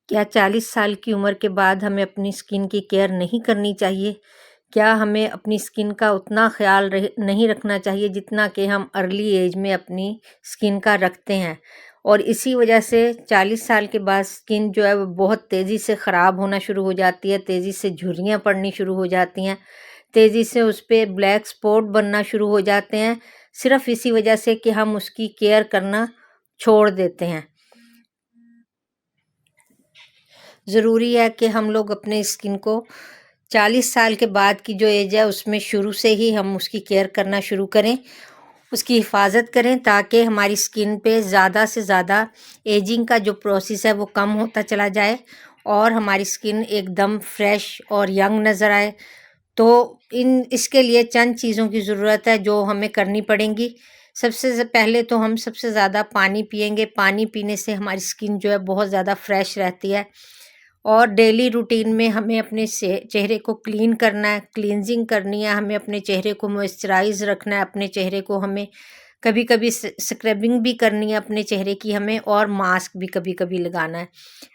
क्या 40 साल की उम्र के बाद हमें अपनी स्किन की केयर नहीं करनी चाहिए? क्या हमें अपनी स्किन का उतना ख़्याल नहीं रखना चाहिए जितना कि हम अर्ली एज में अपनी स्किन का रखते हैं? और इसी वजह से 40 साल के बाद स्किन जो है वो बहुत तेज़ी से ख़राब होना शुरू हो जाती है, तेज़ी से झुर्रियाँ पड़नी शुरू हो जाती हैं, तेज़ी से उस पे ब्लैक स्पॉट बनना शुरू हो जाते हैं, सिर्फ़ इसी वजह से कि हम उसकी केयर करना छोड़ देते हैं। ज़रूरी है कि हम लोग अपने स्किन को 40 साल के बाद की जो एज है उसमें शुरू से ही हम उसकी केयर करना शुरू करें, उसकी हिफाजत करें ताकि हमारी स्किन पे ज़्यादा से ज़्यादा एजिंग का जो प्रोसेस है वो कम होता चला जाए और हमारी स्किन एकदम फ्रेश और यंग नज़र आए। तो इसके लिए चंद चीज़ों की ज़रूरत है जो हमें करनी पड़ेंगी। पहले तो हम सबसे ज़्यादा पानी पिएँगे, पानी पीने से हमारी स्किन जो है बहुत ज़्यादा फ्रेश रहती है। और डेली रूटीन में हमें अपने चेहरे को क्लीन करना है, क्लींजिंग करनी है, हमें अपने चेहरे को मॉइस्चराइज़ रखना है, अपने चेहरे को हमें कभी-कभी स्क्रबिंग भी करनी है अपने चेहरे की हमें और मास्क भी कभी-कभी लगाना है।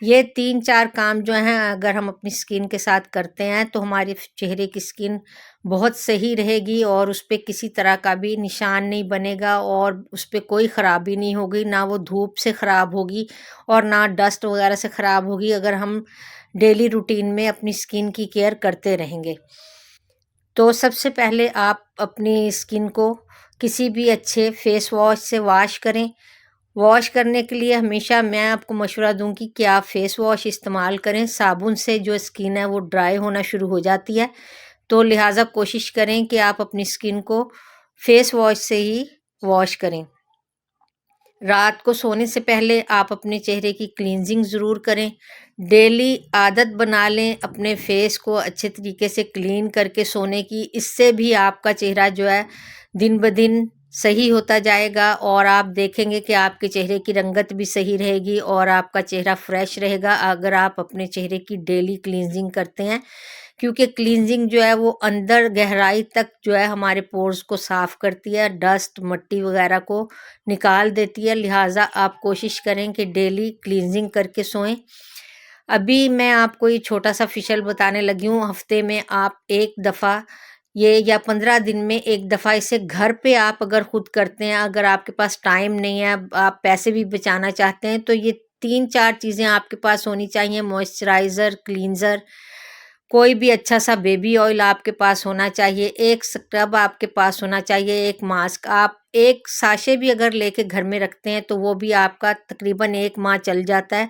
ये 3-4 काम जो हैं अगर हम अपनी स्किन के साथ करते हैं तो हमारे चेहरे की स्किन बहुत सही रहेगी और उस पे किसी तरह का भी निशान नहीं बनेगा और उस पे कोई ख़राबी नहीं होगी, ना वो धूप से ख़राब होगी और ना डस्ट वगैरह से ख़राब होगी अगर हम डेली रूटीन में अपनी स्किन की केयर करते रहेंगे। तो सबसे पहले आप अपनी स्किन को किसी भी अच्छे फेस वॉश से वॉश करें। वॉश करने के लिए हमेशा मैं आपको मशवरा दूँगी कि आप फेस वॉश इस्तेमाल करें। साबुन से जो स्किन है वो ड्राई होना शुरू हो जाती है, तो लिहाज़ा कोशिश करें कि आप अपनी स्किन को फेस वॉश से ही वॉश करें। रात को सोने से पहले आप अपने चेहरे की क्लींजिंग ज़रूर करें। डेली आदत बना लें अपने फेस को अच्छे तरीके से क्लीन करके सोने की। इससे भी आपका चेहरा जो है दिन ब दिन सही होता जाएगा और आप देखेंगे कि आपके चेहरे की रंगत भी सही रहेगी और आपका चेहरा फ्रेश रहेगा अगर आप अपने चेहरे की डेली क्लींजिंग करते हैं। क्योंकि क्लींजिंग जो है वो अंदर गहराई तक जो है हमारे पोर्स को साफ़ करती है, डस्ट, मिट्टी वगैरह को निकाल देती है। लिहाज़ा आप कोशिश करें कि डेली क्लींजिंग करके सोएं। अभी मैं आपको ये छोटा-सा फ़ेशियल बताने लगी हूँ। हफ़्ते में आप 1 दफ़ा ये या 15 दिन में 1 दफ़ा इसे घर पे आप अगर खुद करते हैं, अगर आपके पास टाइम नहीं है, आप पैसे भी बचाना चाहते हैं, तो ये 3-4 चीज़ें आपके पास होनी चाहिए। मॉइस्चराइज़र, क्लींज़र, कोई भी अच्छा-सा बेबी ऑयल आपके पास होना चाहिए, एक स्क्रब आपके पास होना चाहिए, एक मास्क। आप एक साशे भी अगर लेके घर में रखते हैं तो वो भी आपका तकरीबन 1 माह चल जाता है।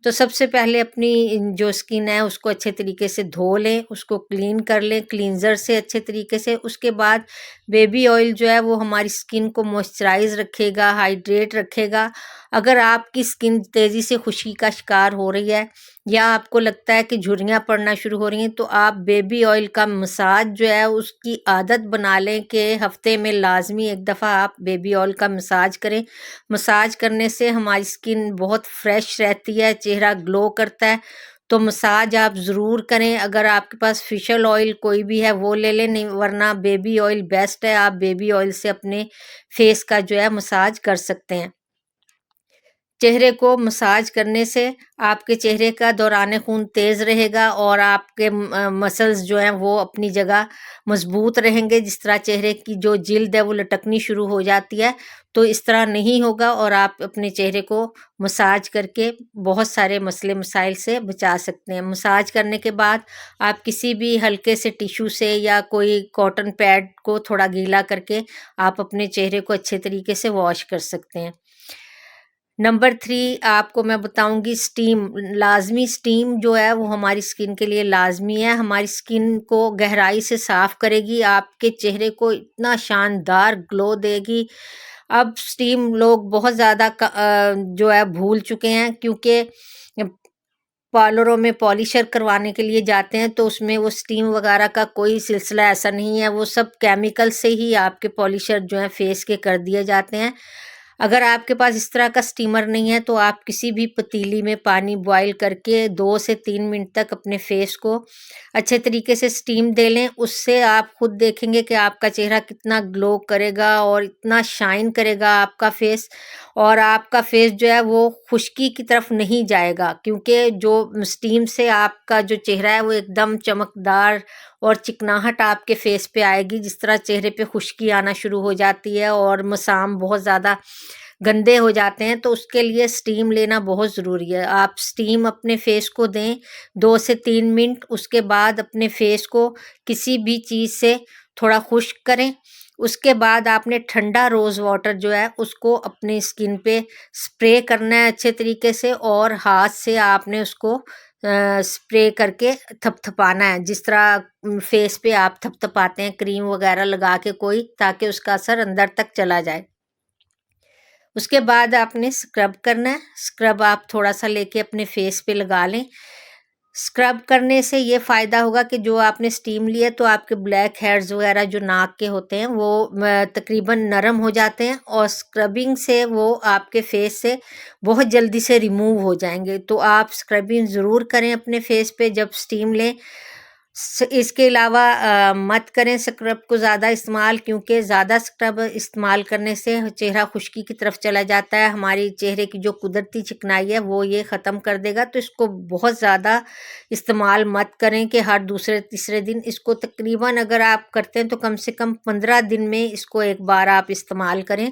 तो सबसे पहले अपनी जो स्किन है उसको अच्छे तरीके से धो लें, उसको क्लीन कर लें क्लींज़र से अच्छे तरीके से। उसके बाद बेबी ऑयल जो है वो हमारी स्किन को मॉइस्चराइज़ रखेगा, हाइड्रेट रखेगा। अगर आपकी स्किन तेज़ी से खुश्की का शिकार हो रही है या आपको लगता है कि झुर्रियाँ पड़ना शुरू हो रही हैं, तो आप बेबी ऑयल का मसाज जो है उसकी आदत बना लें कि हफ़्ते में लाज़मी 1 दफ़ा आप बेबी ऑयल का मसाज करें। मसाज करने से हमारी स्किन बहुत फ्रेश रहती है, चेहरा ग्लो करता है, तो मसाज आप ज़रूर करें। अगर आपके पास फ़िशियल ऑयल कोई भी है वो ले लें, नहीं वरना बेबी ऑयल बेस्ट है, आप बेबी ऑयल से अपने फेस का जो है मसाज कर सकते हैं। चेहरे को मसाज करने से आपके चेहरे का दौरान खून तेज़ रहेगा और आपके मसल्स जो हैं वो अपनी जगह मज़बूत रहेंगे। जिस तरह चेहरे की जो जिल्द है वो लटकनी शुरू हो जाती है, तो इस तरह नहीं होगा और आप अपने चेहरे को मसाज करके बहुत सारे मसले मसाइल से बचा सकते हैं। मसाज करने के बाद आप किसी भी हल्के से टिश्यू से या कोई कॉटन पैड को थोड़ा गीला करके आप अपने चेहरे को अच्छे तरीके से वॉश कर सकते हैं। नंबर 3 आपको मैं बताऊँगी स्टीम। लाज़मी स्टीम जो है वो हमारी स्किन के लिए लाज़मी है। हमारी स्किन को गहराई से साफ़ करेगी, आपके चेहरे को इतना शानदार ग्लो देगी। अब स्टीम लोग बहुत ज़्यादा जो है भूल चुके हैं क्योंकि पार्लरों में पॉलिशर करवाने के लिए जाते हैं तो उसमें वो स्टीम वगैरह का कोई सिलसिला ऐसा नहीं है। वो सब केमिकल से ही आपके पॉलिशर जो हैं फेस के कर दिए जाते हैं। अगर आपके पास इस तरह का स्टीमर नहीं है तो आप किसी भी पतीली में पानी बॉईल करके 2 से 3 मिनट तक अपने फेस को अच्छे तरीके से स्टीम दे लें। उससे आप खुद देखेंगे कि आपका चेहरा कितना ग्लो करेगा और इतना शाइन करेगा आपका फेस, और आपका फेस जो है वो खुश्की की तरफ नहीं जाएगा, क्योंकि जो स्टीम से आपका जो चेहरा है वो एकदम चमकदार और चिकनाहट आपके फेस पे आएगी। जिस तरह चेहरे पे खुश्की आना शुरू हो जाती है और मसाम बहुत ज़्यादा गंदे हो जाते हैं, तो उसके लिए स्टीम लेना बहुत ज़रूरी है। आप स्टीम अपने फेस को दें 2 से 3 मिनट, उसके बाद अपने फेस को किसी भी चीज़ से थोड़ा खुश्क करें। उसके बाद आपने ठंडा रोज़ वाटर जो है उसको अपनी स्किन पे स्प्रे करना है अच्छे तरीके से, और हाथ से आपने उसको स्प्रे करके थपथपाना है, जिस तरह फेस पे आप थपथपाते हैं क्रीम वगैरह लगा के कोई, ताकि उसका असर अंदर तक चला जाए। उसके बाद आपने स्क्रब करना है। स्क्रब आप थोड़ा सा लेके अपने फेस पे लगा लें। स्क्रब करने से ये फ़ायदा होगा कि जो आपने स्टीम लिया तो आपके ब्लैक हेयर्स वगैरह जो नाक के होते हैं वो तकरीबन नरम हो जाते हैं, और स्क्रबिंग से वो आपके फेस से बहुत जल्दी से रिमूव हो जाएंगे। तो आप स्क्रबिंग ज़रूर करें अपने फेस पे जब स्टीम लें। इसके अलावा मत करें स्क्रब को ज़्यादा इस्तेमाल, क्योंकि ज़्यादा स्क्रब इस्तेमाल करने से चेहरा खुश्की की तरफ चला जाता है। हमारी चेहरे की जो कुदरती चिकनाई है वो ये ख़त्म कर देगा। तो इसको बहुत ज़्यादा इस्तेमाल मत करें कि हर दूसरे तीसरे दिन। इसको तकरीबन अगर आप करते हैं तो कम से कम 15 दिन में इसको एक बार आप इस्तेमाल करें।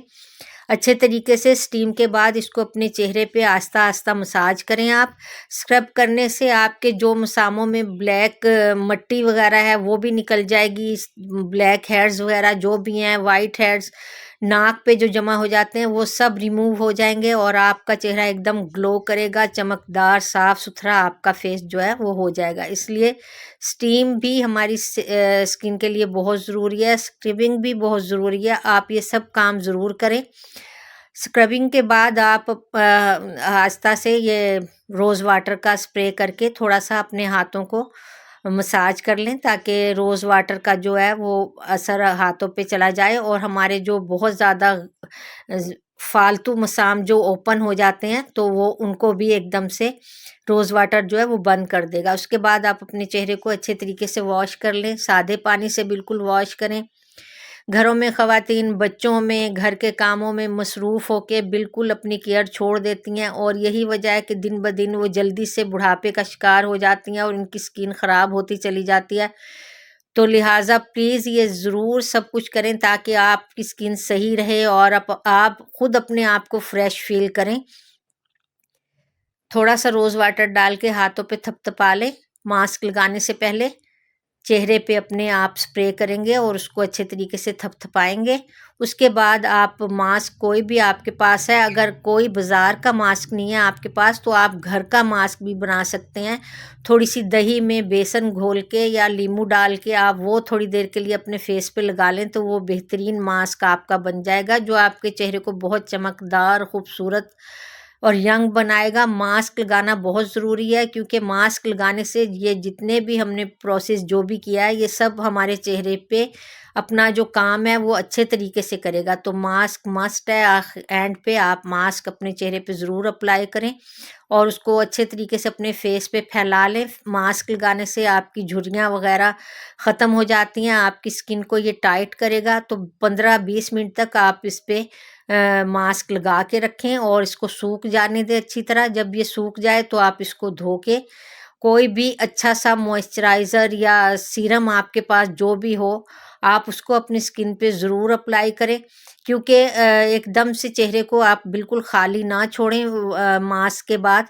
अच्छे तरीके से स्टीम के बाद इसको अपने चेहरे पे आस्ता आस्ता मसाज करें आप। स्क्रब करने से आपके जो मसामों में ब्लैक मट्टी वगैरह है वो भी निकल जाएगी। ब्लैक हेयर्स वगैरह जो भी हैं, वाइट हेयर्स नाक पे जो जमा हो जाते हैं वो सब रिमूव हो जाएंगे, और आपका चेहरा एकदम ग्लो करेगा, चमकदार साफ सुथरा आपका फेस जो है वो हो जाएगा। इसलिए स्टीम भी हमारी स्किन के लिए बहुत ज़रूरी है, स्क्रबिंग भी बहुत ज़रूरी है। आप ये सब काम ज़रूर करें। स्क्रबिंग के बाद आप आस्ता से ये रोज़ वाटर का स्प्रे करके थोड़ा सा अपने हाथों को मसाज कर लें, ताकि रोज़ वाटर का जो है वो असर हाथों पे चला जाए, और हमारे जो बहुत ज़्यादा फालतू मसाम जो ओपन हो जाते हैं तो वो उनको भी एकदम से रोज़ वाटर जो है वो बंद कर देगा। उसके बाद आप अपने चेहरे को अच्छे तरीके से वॉश कर लें, सादे पानी से बिल्कुल वॉश करें। घरों में ख़वातीन बच्चों में, घर के कामों में मसरूफ़ होके बिल्कुल अपनी केयर छोड़ देती हैं, और यही वजह है कि दिन ब दिन वो जल्दी से बुढ़ापे का शिकार हो जाती हैं और उनकी स्किन ख़राब होती चली जाती है। तो लिहाज़ा प्लीज़ ये ज़रूर सब कुछ करें ताकि आपकी स्किन सही रहे और आप खुद अपने आप को फ्रेश फ़ील करें। थोड़ा सा रोज़ वाटर डाल के हाथों पे थपथपा लें। मास्क लगाने से पहले चेहरे पे अपने आप स्प्रे करेंगे और उसको अच्छे तरीके से थपथपाएंगे। उसके बाद आप मास्क कोई भी आपके पास है, अगर कोई बाज़ार का मास्क नहीं है आपके पास तो आप घर का मास्क भी बना सकते हैं। थोड़ी सी दही में बेसन घोल के या नींबू डाल के आप वो थोड़ी देर के लिए अपने फेस पे लगा लें तो वो बेहतरीन मास्क आपका बन जाएगा, जो आपके चेहरे को बहुत चमकदार, खूबसूरत और यंग बनाएगा। मास्क लगाना बहुत ज़रूरी है, क्योंकि मास्क लगाने से ये जितने भी हमने प्रोसेस जो भी किया है ये सब हमारे चेहरे पे अपना जो काम है वो अच्छे तरीके से करेगा। तो मास्क मस्ट है। एंड पे आप मास्क अपने चेहरे पे ज़रूर अप्लाई करें और उसको अच्छे तरीके से अपने फेस पे फैला लें। मास्क लगाने से आपकी झुर्रियाँ वगैरह ख़त्म हो जाती हैं, आपकी स्किन को ये टाइट करेगा। तो 15-20 मिनट तक आप इस पे मास्क लगा के रखें और इसको सूख जाने दें अच्छी तरह। जब ये सूख जाए तो आप इसको धो के कोई भी अच्छा सा मॉइस्चराइज़र या सीरम आपके पास जो भी हो, आप उसको अपनी स्किन पे ज़रूर अप्लाई करें, क्योंकि एकदम से चेहरे को आप बिल्कुल खाली ना छोड़ें मास्क के बाद।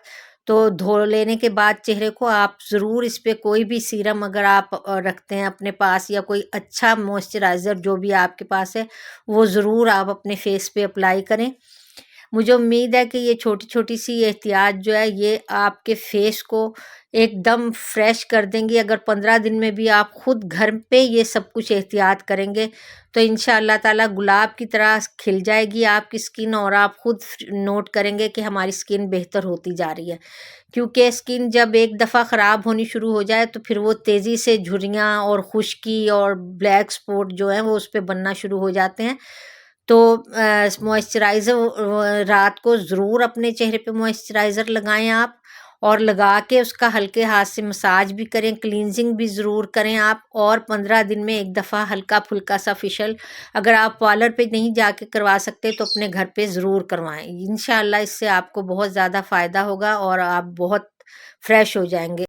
तो धो लेने के बाद चेहरे को आप ज़रूर इस पे कोई भी सीरम अगर आप रखते हैं अपने पास या कोई अच्छा मॉइस्चराइज़र जो भी आपके पास है, वो ज़रूर आप अपने फेस पे अप्लाई करें। मुझे उम्मीद है कि ये छोटी-छोटी सी एहतियात जो है ये आपके फेस को एकदम फ्रेश कर देंगी। अगर 15 दिन में भी आप खुद घर पे ये सब कुछ एहतियात करेंगे तो इंशाअल्लाह ताला गुलाब की तरह खिल जाएगी आपकी स्किन, और आप खुद नोट करेंगे कि हमारी स्किन बेहतर होती जा रही है। क्योंकि स्किन जब एक दफ़ा ख़राब होनी शुरू हो जाए तो फिर वो तेज़ी से झुर्रियाँ और खुश्की और ब्लैक स्पॉट जो हैं वो उस पे बनना शुरू हो जाते हैं। तो मॉइस्चराइज़र रात को ज़रूर अपने चेहरे पे मॉइस्चराइज़र लगाएँ आप, और लगा के उसका हल्के हाथ से मसाज भी करें, क्लींजिंग भी ज़रूर करें आप, और 15 दिन में एक दफ़ा हल्का-फुल्का सा फेशियल अगर आप पार्लर पे नहीं जाके करवा सकते तो अपने घर पे ज़रूर करवाएँ। इंशाअल्लाह इससे आपको बहुत ज़्यादा फ़ायदा होगा और आप बहुत फ्रेश हो जाएँगे।